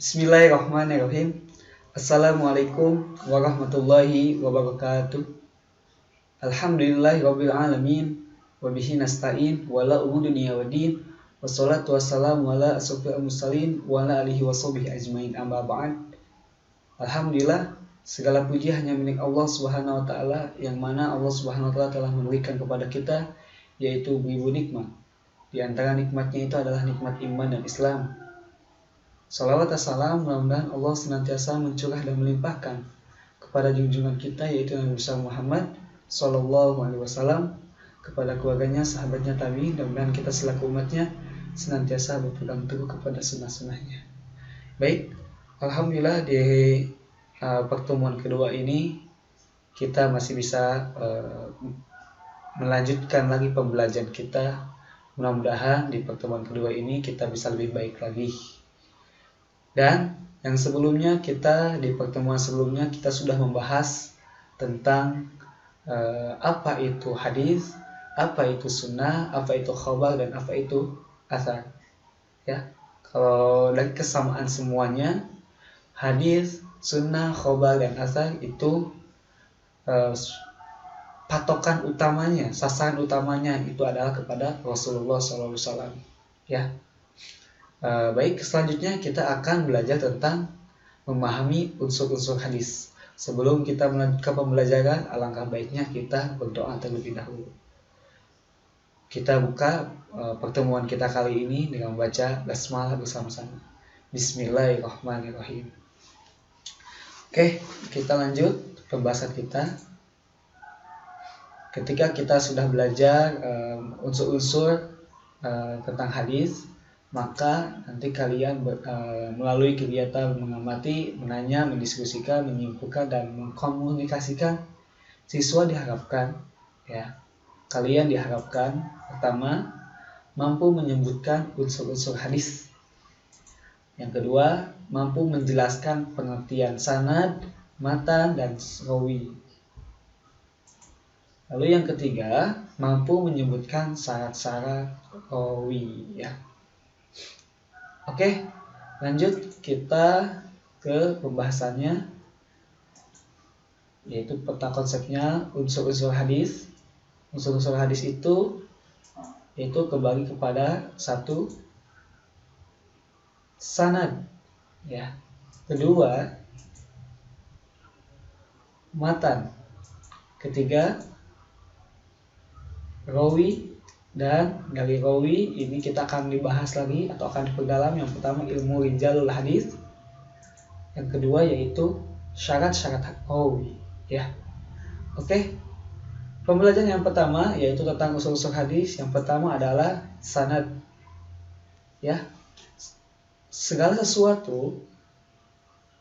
Bismillahirrahmanirrahim. Assalamualaikum warahmatullahi wabarakatuh. Alhamdulillahirabbil alamin wa bihi nasta'in wa la dunya waddin. Wassalatu wassalamu ala asyrofil mursalin wa ala alihi washabihi ajmain. Amma ba'd. Alhamdulillah, segala puji hanya milik Allah Subhanahu wa taala, yang mana Allah Subhanahu wa taala telah memberikan kepada kita yaitu beribu nikmat. Di antara nikmatnya itu adalah nikmat iman dan Islam. Salawat assalam, mudah-mudahan Allah senantiasa mencurah dan melimpahkan kepada junjungan kita yaitu Nabi besar Muhammad Sallallahu Alaihi Wasallam, kepada keluarganya, sahabatnya, tabi'in, dan mudah-mudahan kita selaku umatnya senantiasa berpegang teguh kepada sunnah-sunnahnya. Baik, alhamdulillah di pertemuan kedua ini kita masih bisa melanjutkan lagi pembelajaran kita. Mudah-mudahan di pertemuan kedua ini kita bisa lebih baik lagi. Dan yang sebelumnya di pertemuan sebelumnya kita sudah membahas tentang apa itu hadis, apa itu sunnah, apa itu khabar, dan apa itu athar. Ya, kalau dari kesamaan semuanya, hadis, sunnah, khabar, dan athar itu patokan utamanya, sasaran utamanya itu adalah kepada Rasulullah SAW. Ya. Baik, selanjutnya kita akan belajar tentang memahami unsur-unsur hadis. Sebelum kita melanjutkan pembelajaran, alangkah baiknya kita berdoa terlebih dahulu. Kita buka pertemuan kita kali ini dengan membaca basmalah bersama-sama. Bismillahirrahmanirrahim. Oke, kita lanjut pembahasan kita. Ketika kita sudah belajar unsur-unsur tentang hadis, maka nanti kalian melalui kegiatan mengamati, menanya, mendiskusikan, menyimpulkan, dan mengkomunikasikan, siswa diharapkan, ya, kalian diharapkan pertama mampu menyebutkan unsur-unsur hadis. Yang kedua, mampu menjelaskan pengertian sanad, matan, dan rawi. Lalu yang ketiga, mampu menyebutkan syarat-syarat rawi, ya. Oke, lanjut kita ke pembahasannya, yaitu peta konsepnya unsur-unsur hadis. Unsur-unsur hadis itu kembali kepada satu, sanad, ya. Kedua, matan. Ketiga, rawi. Dan dari rawi ini kita akan dibahas lagi atau akan diperdalam. Yang pertama ilmu rijalul hadis, yang kedua yaitu syarat-syarat rawi, ya. Oke. Pembelajaran yang pertama yaitu tentang unsur-unsur hadis. Yang pertama adalah sanad, ya. Segala sesuatu,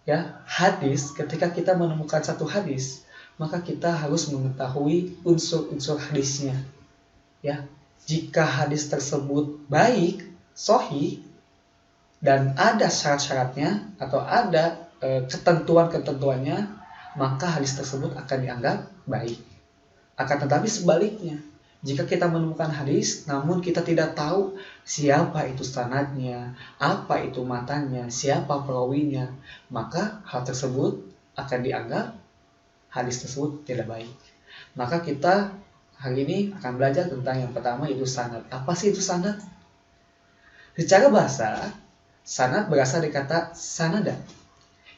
ya, hadis, ketika kita menemukan satu hadis, maka kita harus mengetahui unsur-unsur hadisnya, ya. Jika hadis tersebut baik, sahih, dan ada syarat-syaratnya atau ada ketentuan-ketentuannya, maka hadis tersebut akan dianggap baik. Akan tetapi sebaliknya, jika kita menemukan hadis namun kita tidak tahu siapa itu sanadnya, apa itu matannya, siapa perawinya, maka hal tersebut akan dianggap hadis tersebut tidak baik. Maka kita hari ini akan belajar tentang yang pertama, itu sanad. Apa sih itu sanad? Secara bahasa, sanad berasal dari kata sanada,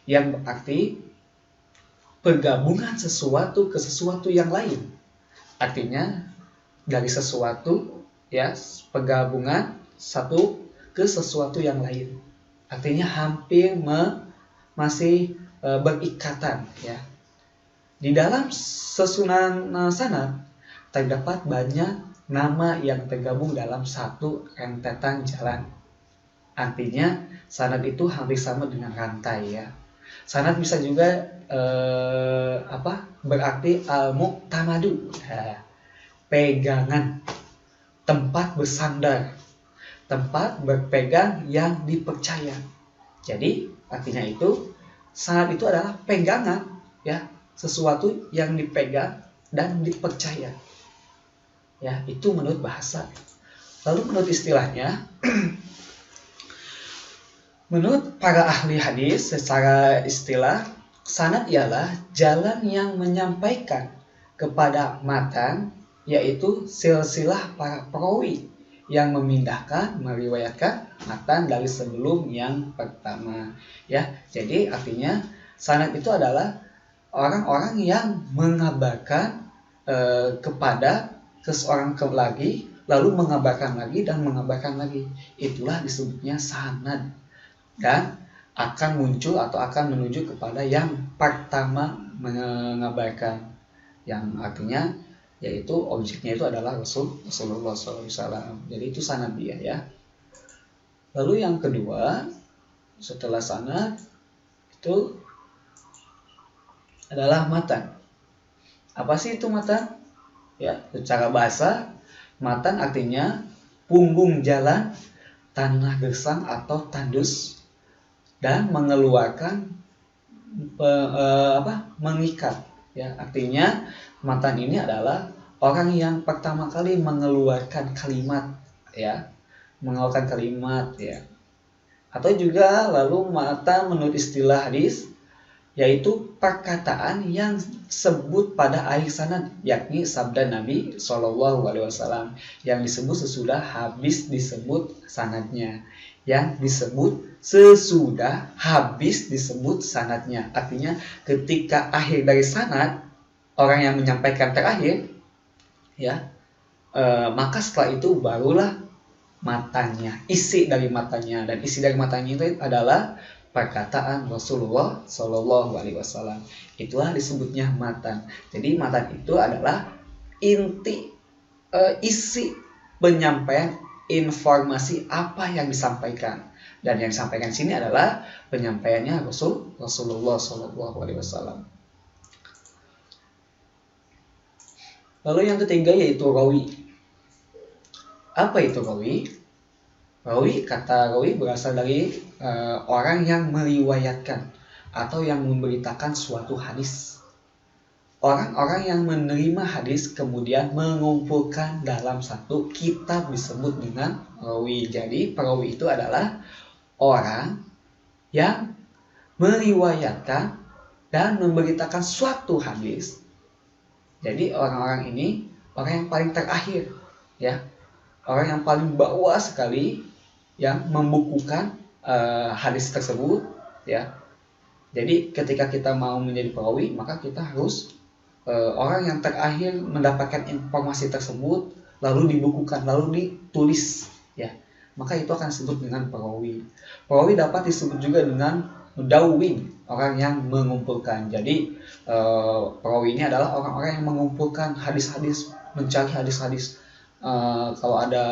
yang berarti penggabungan sesuatu ke sesuatu yang lain. Artinya dari sesuatu, ya, penggabungan satu ke sesuatu yang lain. Artinya hampir masih berikatan, ya. Di dalam susunan sanad terdapat banyak nama yang tergabung dalam satu rentetan jalan. Artinya sanad itu hampir sama dengan rantai, ya. Sanad bisa juga berarti al-mu'tamadu, pegangan, tempat bersandar, tempat berpegang yang dipercaya. Jadi artinya itu sanad itu adalah pegangan, ya, sesuatu yang dipegang dan dipercaya. Ya, itu menurut bahasa. Lalu menurut istilahnya, Menurut para ahli hadis, secara istilah, sanad ialah jalan yang menyampaikan kepada matan, yaitu silsilah para perawi yang memindahkan, meriwayatkan matan dari sebelum yang pertama. Ya, jadi artinya sanad itu adalah orang-orang yang mengabarkan kepada seseorang lagi, lalu mengabarkan lagi dan mengabarkan lagi. Itulah disebutnya sanad. Dan akan muncul atau akan menuju kepada yang pertama mengabarkan, yang artinya yaitu objeknya itu adalah Rasulullah SAW. Jadi itu sanad dia ya. Lalu yang kedua setelah sanad itu adalah matan. Apa sih itu matan? Ya, secara bahasa matan artinya punggung jalan, tanah gersang atau tandus, dan mengeluarkan mengikat. Ya, artinya matan ini adalah orang yang pertama kali mengeluarkan kalimat, ya, mengeluarkan kalimat, ya. Atau juga lalu matan menurut istilah hadis yaitu perkataan yang sebut pada akhir sanad, yakni sabda Nabi SAW yang disebut sesudah habis disebut sanadnya, yang disebut sesudah habis disebut sanadnya. Artinya ketika akhir dari sanad, orang yang menyampaikan terakhir, ya, maka setelah itu barulah matanya, isi dari matanya, dan isi dari matanya itu adalah perkataan Rasulullah SAW. Itulah disebutnya matan. Jadi matan itu adalah inti, isi penyampaian informasi apa yang disampaikan, dan yang disampaikan di sini adalah penyampaiannya Rasulullah SAW. Lalu yang ketiga yaitu rawi. Apa itu rawi? Rawi, kata rawi berasal dari orang yang meriwayatkan atau yang memberitakan suatu hadis. Orang-orang yang menerima hadis kemudian mengumpulkan dalam satu kitab disebut dengan rawi. Jadi perawi itu adalah orang yang meriwayatkan dan memberitakan suatu hadis. Jadi orang-orang ini orang yang paling terakhir, ya, orang yang paling bawah sekali yang membukukan hadis tersebut, ya. Jadi ketika kita mau menjadi perawi, maka kita harus orang yang terakhir mendapatkan informasi tersebut, lalu dibukukan, lalu ditulis, ya. Maka itu akan disebut dengan perawi. Perawi dapat disebut juga dengan mudawwin, orang yang mengumpulkan. Jadi perawi ini adalah orang-orang yang mengumpulkan hadis-hadis, mencari hadis-hadis. Kalau ada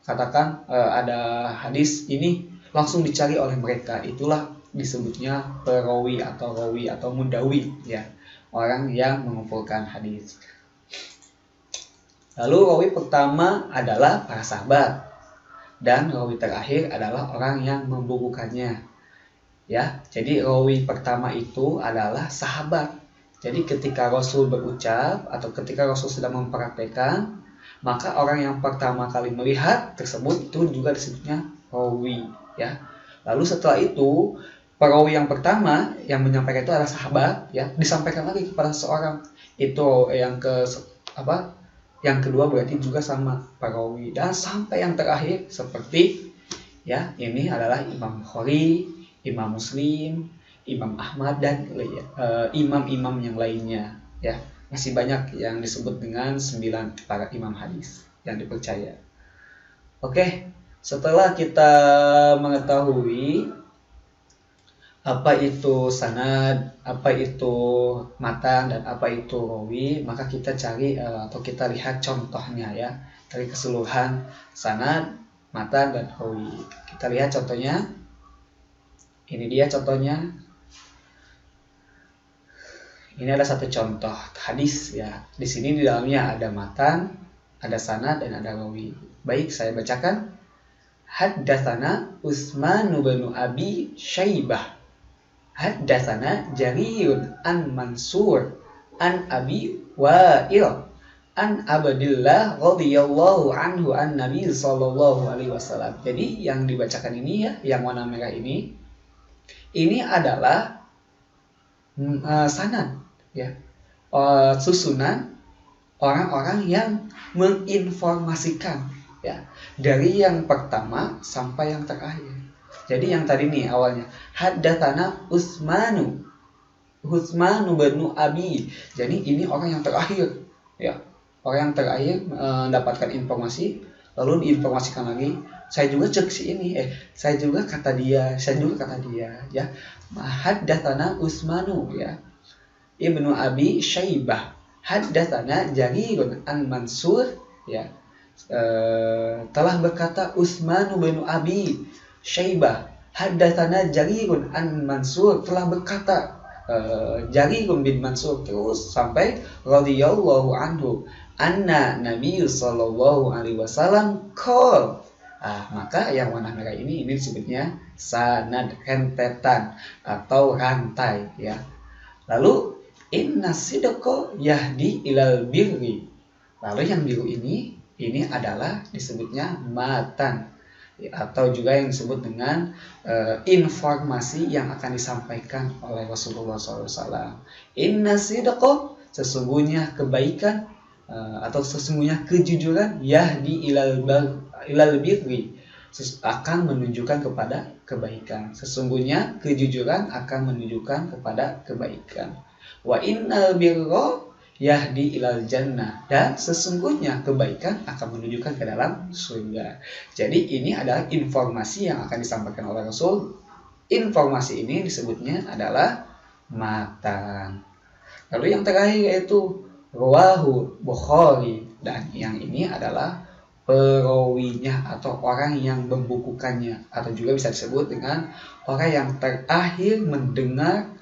katakan ada hadis ini langsung dicari oleh mereka, itulah disebutnya perawi atau rawi atau mudawi, ya, orang yang mengumpulkan hadis. Lalu rawi pertama adalah para sahabat, dan rawi terakhir adalah orang yang membukukannya, ya. Jadi rawi pertama itu adalah sahabat. Jadi ketika Rasul berucap atau ketika Rasul sedang mempraktekkan, maka orang yang pertama kali melihat tersebut itu juga disebutnya rawi, ya. Lalu setelah itu perawi yang pertama yang menyampaikan itu adalah sahabat, ya, disampaikan lagi kepada seseorang. Itu yang yang kedua berarti juga sama perawi, dan sampai yang terakhir seperti, ya, ini adalah Imam Bukhari, Imam Muslim, Imam Ahmad, dan imam-imam yang lainnya, ya. Masih banyak yang disebut dengan 9 para imam hadis yang dipercaya. Oke, setelah kita mengetahui apa itu sanad, apa itu matan, dan apa itu rawi, maka kita cari atau kita lihat contohnya, ya, dari keseluruhan sanad, matan, dan rawi. Kita lihat contohnya. Ini dia contohnya. Ini ada satu contoh hadis, ya. Di sini di dalamnya ada matan, ada sanad, dan ada rawi. Baik, saya bacakan. Haddatsana Utsman bin Abi Syaibah. Haddatsana Jarirun an Mansur an Abi Wa'il an Abdillah radhiyallahu anhu an Nabi sallallahu alaihi wasallam. Jadi yang dibacakan ini ya, yang warna merah ini adalah sanad ya, susunan orang-orang yang menginformasikan ya, dari yang pertama sampai yang terakhir. Jadi yang tadi nih awalnya haddatsana Utsmanu bin Abi. Jadi ini orang yang terakhir ya. Orang yang terakhir mendapatkan informasi lalu diinformasikan lagi. Saya juga cek si ini, saya juga kata dia ya. Haddatsana Utsmanu ya. Ibnu Abi Syaibah. Haddatsana Jarir an Mansur ya. Telah berkata Utsman bin Abi Syaibah, haddatsana Jarir an Mansur, telah berkata Jarir bin Mansur, terus sampai radhiyallahu anhu anna Nabi sallallahu alaihi wasallam qol. Maka yang warna merah ini disebutnya sanad, rentetan atau rantai ya. Lalu inna sidqa yahdi ilal birri. Lalu yang biru ini adalah disebutnya matan atau juga yang disebut dengan informasi yang akan disampaikan oleh Rasulullah SAW. Inna sidqa, sesungguhnya kebaikan atau sesungguhnya kejujuran, yahdi ilal birri, akan menunjukkan kepada kebaikan. Sesungguhnya kejujuran akan menunjukkan kepada kebaikan. Wa innal birra yahdi ilal jannah, dan sesungguhnya kebaikan akan menunjukkan ke dalam surga. Jadi ini adalah informasi yang akan disampaikan oleh Rasul. Informasi ini disebutnya adalah matan. Lalu yang terakhir yaitu rawahu Bukhari, dan yang ini adalah perawinya atau orang yang membukukannya, atau juga bisa disebut dengan orang yang terakhir mendengar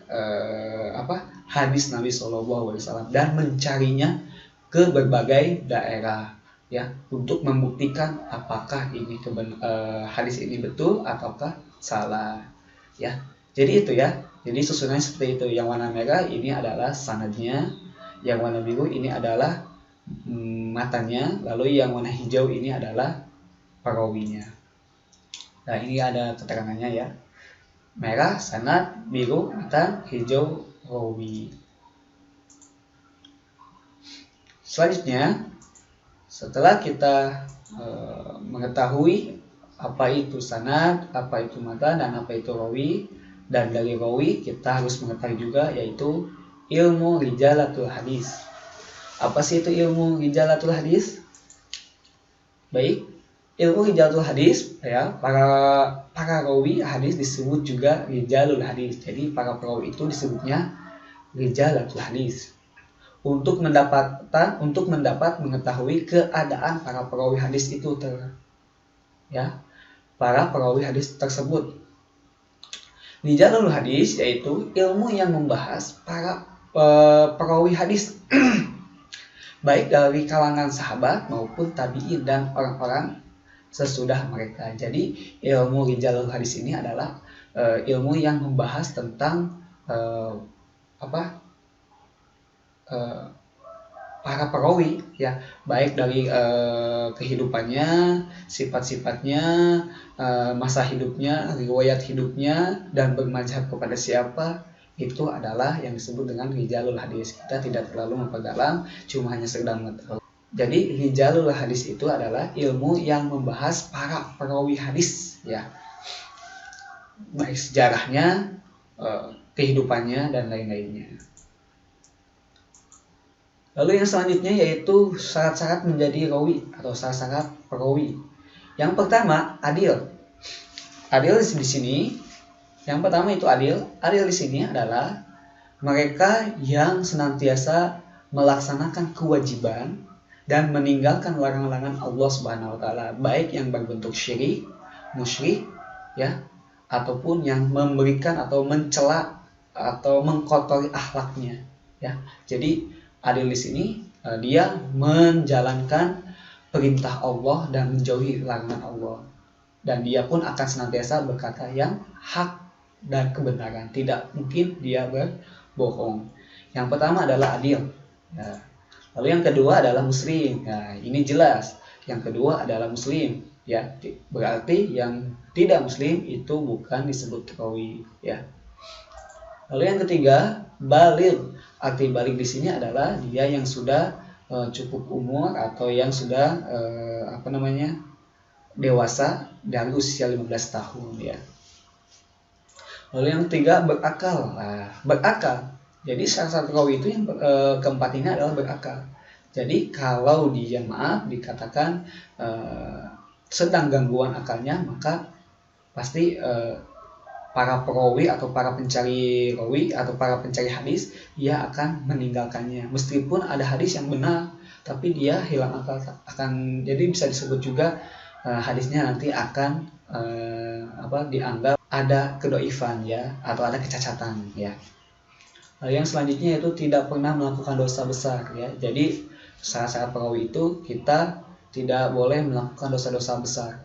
hadis Nabi SAW dan mencarinya ke berbagai daerah ya, untuk membuktikan apakah ini hadis ini betul ataukah salah ya. Jadi itu ya, jadi susunannya seperti itu. Yang warna merah ini adalah sanadnya, yang warna biru ini adalah matanya, lalu yang warna hijau ini adalah perawinya. Nah ini ada keterangannya ya, merah sanad, biru matan, hijau rawi. Selanjutnya, setelah kita mengetahui apa itu sanad, apa itu matan, dan apa itu rawi, dan dari rawi kita harus mengetahui juga yaitu ilmu rijalatul hadis. Apa sih itu ilmu rijalatul hadis? Baik, ilmu rijalatul hadis ya, para rawi hadis disebut juga rijalul hadis. Jadi para perawi itu disebutnya rijalatul hadis. Untuk mendapat mengetahui keadaan para perawi hadis itu para perawi hadis tersebut. Rijalul hadis yaitu ilmu yang membahas para perawi hadis baik dari kalangan sahabat maupun tabi'in dan orang-orang sesudah mereka. Jadi ilmu rijalul hadis ini adalah ilmu yang membahas tentang para perawi ya, baik dari kehidupannya, sifat-sifatnya, masa hidupnya, riwayat hidupnya, dan bermadzhab kepada siapa. Itu adalah yang disebut dengan rijalul hadis. Kita tidak terlalu memperdalam, cuma hanya sekedar mengetahui. Jadi rijalul hadis itu adalah ilmu yang membahas para perawi hadis ya, baik sejarahnya, kehidupannya, dan lain-lainnya. Lalu yang selanjutnya yaitu syarat-syarat menjadi rawi atau syarat-syarat perawi. Yang pertama, adil. Adil di sini, yang pertama itu adil. Adil di sini adalah mereka yang senantiasa melaksanakan kewajiban dan meninggalkan larangan-larangan Allah Subhanahu wa taala, baik yang berbentuk syirik, musyrik ya, ataupun yang memberikan atau mencela atau mengkotori akhlaknya ya. Jadi adil di sini dia menjalankan perintah Allah dan menjauhi larangan Allah, dan dia pun akan senantiasa berkata yang hak dan kebenaran, tidak mungkin dia berbohong. Yang pertama adalah adil. Lalu yang kedua adalah muslim. Nah, ini jelas. Yang kedua adalah muslim, ya. Berarti yang tidak muslim itu bukan disebut rawi, ya. Lalu yang ketiga, baligh. Arti baligh di sini adalah dia yang sudah cukup umur atau yang sudah dewasa dari usia 15 tahun, ya. Lalu yang ketiga, berakal. Nah, berakal. Jadi syarat rawi itu yang keempat ini adalah berakal. Jadi kalau dia dikatakan sedang gangguan akalnya, maka pasti para perawi atau para pencari rawi atau para pencari hadis, dia akan meninggalkannya. Meskipun ada hadis yang benar, tapi dia hilang akal, jadi bisa disebut juga hadisnya nanti akan dianggap ada kedoifan, ya, atau ada kecacatan, ya. Yang selanjutnya itu tidak pernah melakukan dosa besar, ya. Jadi syarat-syarat perawi itu kita tidak boleh melakukan dosa-dosa besar,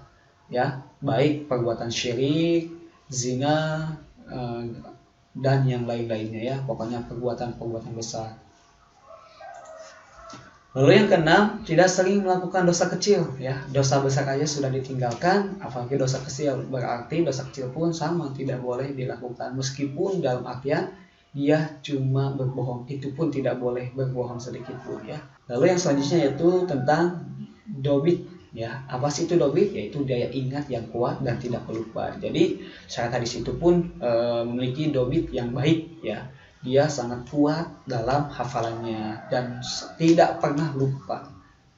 ya, baik perbuatan syirik, zina, dan yang lain-lainnya, ya, pokoknya perbuatan-perbuatan besar. Lalu yang keenam, tidak sering melakukan dosa kecil, ya. Dosa besar aja sudah ditinggalkan, apalagi dosa kecil. Berarti dosa kecil pun sama, tidak boleh dilakukan, meskipun dalam artian dia cuma berbohong, itu pun tidak boleh berbohong sedikit pun, ya. Lalu yang selanjutnya yaitu tentang dobit, ya. Apa sih itu dobit? Yaitu daya ingat yang kuat dan tidak pelupa. Jadi syarat hadis itu pun memiliki dobit yang baik, ya. Dia sangat kuat dalam hafalannya dan tidak pernah lupa,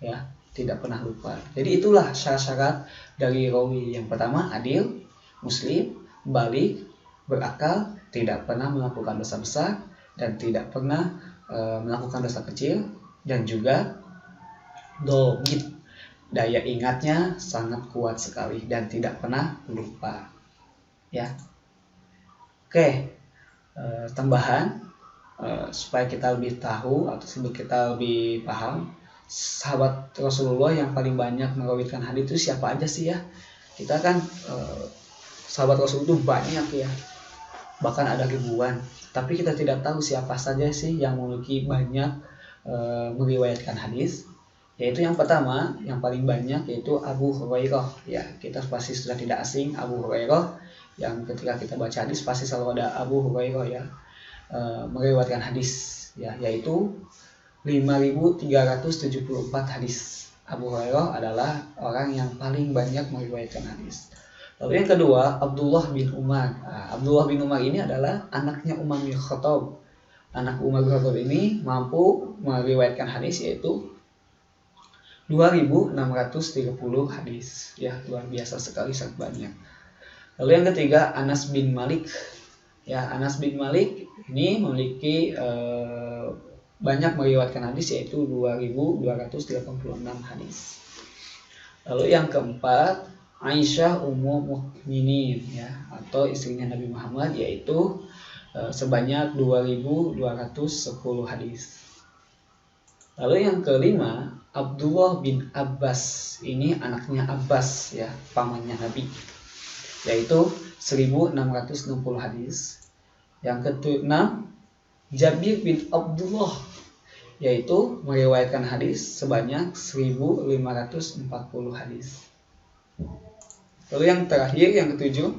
ya, tidak pernah lupa. Jadi itulah syarat-syarat dari rawi. Yang pertama, adil, muslim, baligh, berakal, tidak pernah melakukan dosa besar dan tidak pernah melakukan dosa kecil, dan juga dobit, daya ingatnya sangat kuat sekali dan tidak pernah lupa, ya. Oke, tambahan supaya kita lebih tahu atau kita lebih paham, sahabat Rasulullah yang paling banyak meriwayatkan hadis itu siapa aja sih, ya? Kita kan sahabat Rasul itu banyak, ya, bahkan ada ribuan, tapi kita tidak tahu siapa saja sih yang memiliki banyak meriwayatkan hadis. Yaitu yang pertama, yang paling banyak yaitu Abu Hurairah, ya. Kita pasti sudah tidak asing Abu Hurairah, yang ketika kita baca hadis pasti selalu ada Abu Hurairah, ya, meriwayatkan hadis, ya, yaitu 5.374 hadis. Abu Hurairah adalah orang yang paling banyak meriwayatkan hadis. Lalu yang kedua, Abdullah bin Umar. Nah, Abdullah bin Umar ini adalah anaknya Umar bin Khattab. Anak Umar bin Khattab ini mampu meriwayatkan hadis yaitu 2.630 hadis, ya, luar biasa sekali, sangat banyak. Lalu yang ketiga, Anas bin Malik, ya. Anas bin Malik ini memiliki banyak meriwayatkan hadis yaitu 2.286 hadis. Lalu yang keempat, Aisyah Ummul Mukminin, ya, atau istrinya Nabi Muhammad, yaitu sebanyak 2.210 hadis. Lalu yang kelima, Abdullah bin Abbas, ini anaknya Abbas, ya, pamannya Nabi, yaitu 1.660 hadis. Yang keenam, Jabir bin Abdullah, yaitu meriwayatkan hadis sebanyak 1.540 hadis. Lalu yang terakhir, yang ketujuh,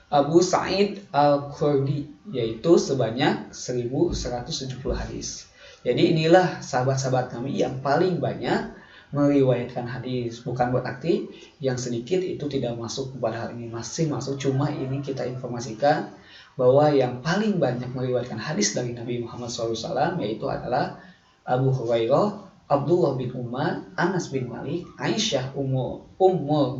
Abu Sa'id Al-Khudri, yaitu sebanyak 1.170 hadis. Jadi inilah sahabat-sahabat kami yang paling banyak meriwayatkan hadis. Bukan berarti yang sedikit itu tidak masuk kepada hal ini, masih masuk, cuma ini kita informasikan bahwa yang paling banyak meriwayatkan hadis dari Nabi Muhammad SAW yaitu adalah Abu Hurairah, Abdullah bin Umar, Anas bin Malik, Aisyah Ummul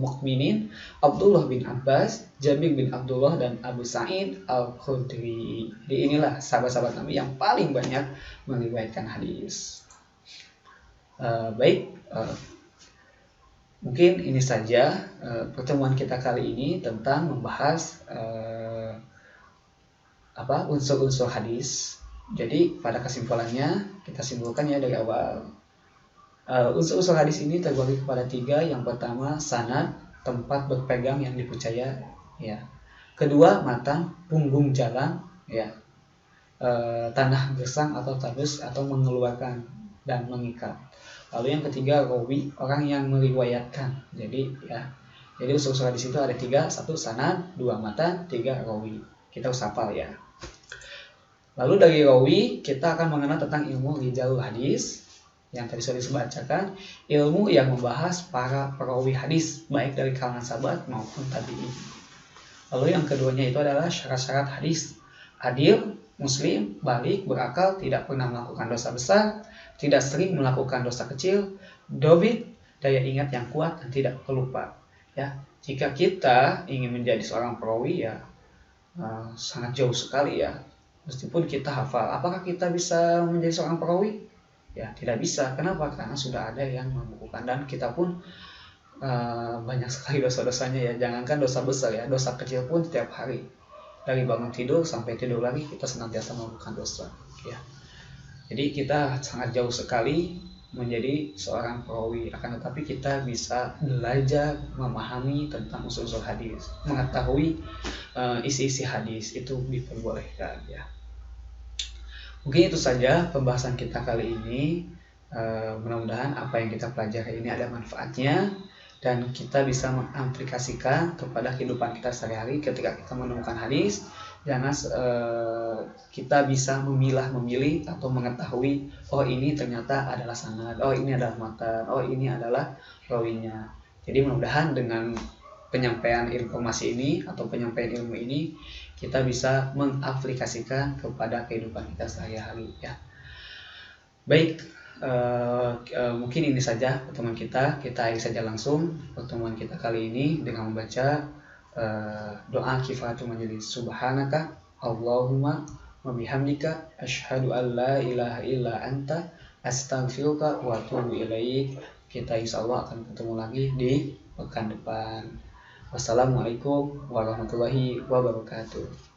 Mukminin, Abdullah bin Abbas, Jabir bin Abdullah, dan Abu Sa'id Al-Khudri. Jadi inilah sahabat-sahabat Nabi yang paling banyak meriwayatkan hadis. Mungkin ini saja pertemuan kita kali ini tentang membahas unsur-unsur hadis. Jadi pada kesimpulannya kita simpulkan, ya, dari awal. Unsur-unsur hadis ini terbagi kepada 3. Yang pertama, sanad, tempat berpegang yang dipercaya, ya. Kedua, matan, punggung jalan, ya. Tanah gersang atau tabus atau mengeluarkan. dan mengikat. Lalu yang ketiga rawi, orang yang meriwayatkan. Jadi usul-usul hadis itu ada 3, 1 sanad, 2 matan, 3 rawi. Kita harus hafal ya. Lalu dari rawi kita akan mengenal tentang ilmu rijalul hadis yang tadi sudah dibacakan, ilmu yang membahas para perawi hadis baik dari kalangan sahabat maupun tabi'in. Lalu yang keduanya itu adalah syarat-syarat hadis. Adil, muslim, balik, berakal, tidak pernah melakukan dosa besar, tidak sering melakukan dosa kecil, dobit, daya ingat yang kuat dan tidak pelupa. Ya, jika kita ingin menjadi seorang perawi ya sangat jauh sekali ya. Meskipun kita hafal, apakah kita bisa menjadi seorang perawi? Ya, tidak bisa. Kenapa? Karena sudah ada yang membukukan dan kita pun banyak sekali dosa-dosanya ya. Jangankan dosa besar ya, dosa kecil pun setiap hari. Dari bangun tidur sampai tidur lagi kita senantiasa melakukan dosa ya. Jadi kita sangat jauh sekali menjadi seorang perawi, akan tetapi kita bisa belajar memahami tentang usul-usul hadis, mengetahui isi-isi hadis itu diperbolehkan ya. Mungkin itu saja pembahasan kita kali ini. Mudah-mudahan apa yang kita pelajari ini ada manfaatnya dan kita bisa mengaplikasikan kepada kehidupan kita sehari-hari. Ketika kita menemukan hadis, jangan kita bisa memilih atau mengetahui, oh ini ternyata adalah sanad, oh ini adalah matan, oh ini adalah rawinya. Jadi mudah-mudahan dengan penyampaian informasi ini atau penyampaian ilmu ini kita bisa mengaplikasikan kepada kehidupan kita sehari-hari ya. Baik, mungkin ini saja pertemuan kita akhiri saja langsung pertemuan kita kali ini dengan membaca doa kifatul majelis. Subhanaka Allahumma wa bihamdika asyhadu an la ilaha illa anta astaghfiruka wa atubu ilaik. Kita insyaallah akan ketemu lagi di pekan depan. Wassalamualaikum warahmatullahi wabarakatuh.